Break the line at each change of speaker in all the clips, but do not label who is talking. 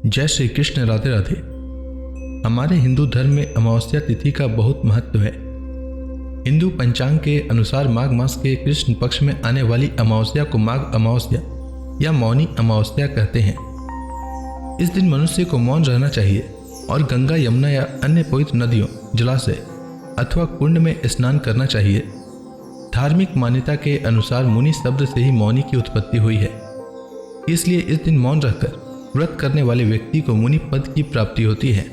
जय श्री कृष्ण। राधे राधे। हमारे हिंदू धर्म में अमावस्या तिथि का बहुत महत्व है। हिंदू पंचांग के अनुसार माघ मास के कृष्ण पक्ष में आने वाली अमावस्या को माघ अमावस्या या मौनी अमावस्या कहते हैं। इस दिन मनुष्य को मौन रहना चाहिए और गंगा, यमुना या अन्य पवित्र नदियों, जलाशय अथवा कुंड में स्नान करना चाहिए। धार्मिक मान्यता के अनुसार मुनि शब्द से ही मौनी की उत्पत्ति हुई है, इसलिए इस दिन मौन रहकर व्रत करने वाले व्यक्ति को मुनि पद की प्राप्ति होती है।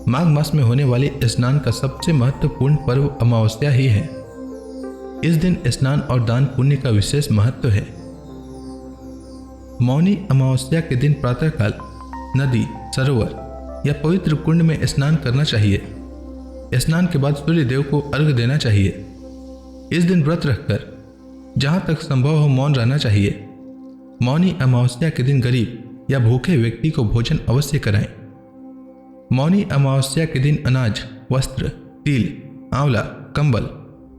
माघ मास में होने वाले स्नान का सबसे महत्वपूर्ण पर्व अमावस्या ही है। इस दिन स्नान और दान पुण्य का विशेष महत्व है। मौनी अमावस्या के दिन प्रातःकाल नदी, सरोवर या पवित्र कुंड में स्नान करना चाहिए। स्नान के बाद सूर्य देव को अर्घ्य देना चाहिए। इस दिन व्रत रखकर जहां तक संभव हो मौन रहना चाहिए। मौनी अमावस्या के दिन गरीब या भूखे व्यक्ति को भोजन अवश्य कराएं। मौनी अमावस्या के दिन अनाज, वस्त्र, तिल, आंवला, कंबल,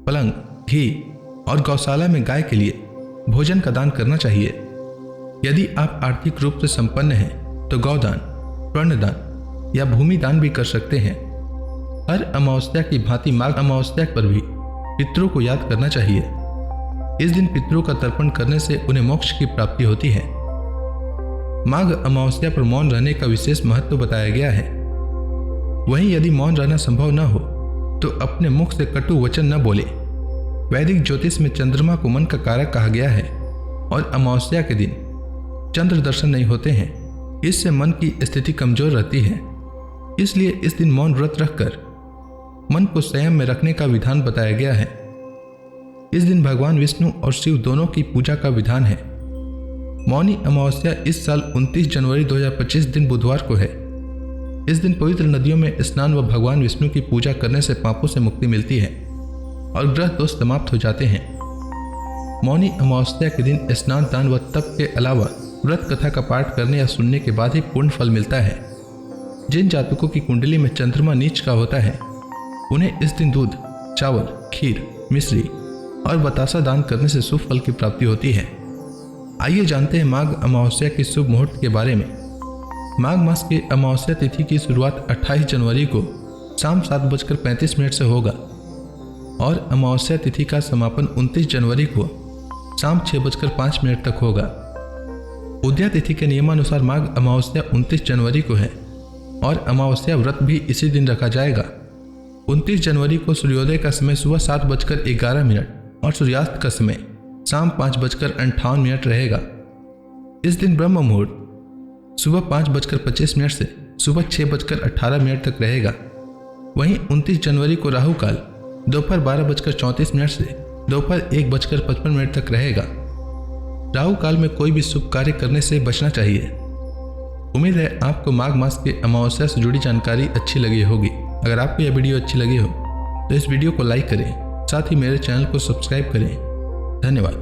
पलंग, घी और गौशाला में गाय के लिए भोजन का दान करना चाहिए। यदि आप आर्थिक रूप से संपन्न हैं तो गौदान, स्वर्णदान या भूमि दान भी कर सकते हैं। हर अमावस्या की भांति माघ अमावस्या पर भी पितरों को याद करना चाहिए। इस दिन पितरों का तर्पण करने से उन्हें मोक्ष की प्राप्ति होती है। माघ अमावस्या पर मौन रहने का विशेष महत्व बताया गया है। वहीं यदि मौन रहना संभव न हो तो अपने मुख से कटु वचन न बोले। वैदिक ज्योतिष में चंद्रमा को मन का कारक कहा गया है और अमावस्या के दिन चंद्र दर्शन नहीं होते हैं। इससे मन की स्थिति कमजोर रहती है। इसलिए इस दिन मौन व्रत रखकर मन को संयम में रखने का विधान बताया गया है। इस दिन भगवान विष्णु और शिव दोनों की पूजा का विधान है। मौनी अमावस्या इस साल 29 जनवरी 2025 दिन बुधवार को है। इस दिन पवित्र नदियों में स्नान व भगवान विष्णु की पूजा करने से पापों से मुक्ति मिलती है और ग्रह दोष समाप्त हो जाते हैं। मौनी अमावस्या के दिन स्नान, दान व तप के अलावा व्रत कथा का पाठ करने या सुनने के बाद ही पूर्ण फल मिलता है। जिन जातकों की कुंडली में चंद्रमा नीच का होता है उन्हें इस दिन दूध, चावल, खीर, मिश्री और बतासा दान करने से शुभ फल की प्राप्ति होती है। आइए जानते हैं माघ अमावस्या के शुभ मुहूर्त के बारे में। माघ मास की अमावस्या तिथि की शुरुआत 28 जनवरी को शाम 7:35 से होगा और अमावस्या तिथि का समापन 29 जनवरी को शाम 6:05 तक होगा। उदया तिथि के नियमानुसार माघ अमावस्या 29 जनवरी को है और अमावस्या व्रत भी इसी दिन रखा जाएगा। 29 जनवरी को सूर्योदय का समय सुबह 7:11 और सूर्यास्त का समय शाम 5:58 रहेगा। इस दिन ब्रह्म मुहूर्त सुबह 5:25 से सुबह 6:18 तक रहेगा। वहीं 29 जनवरी को राहु काल दोपहर 12:34 से दोपहर 1:55 तक रहेगा। राहु काल में कोई भी शुभ कार्य करने से बचना चाहिए। उम्मीद है आपको माघ मास के अमावस्या से जुड़ी जानकारी अच्छी लगी होगी। अगर आपको यह वीडियो अच्छी लगी हो तो इस वीडियो को लाइक करें, साथ ही मेरे चैनल को सब्सक्राइब करें। धन्यवाद।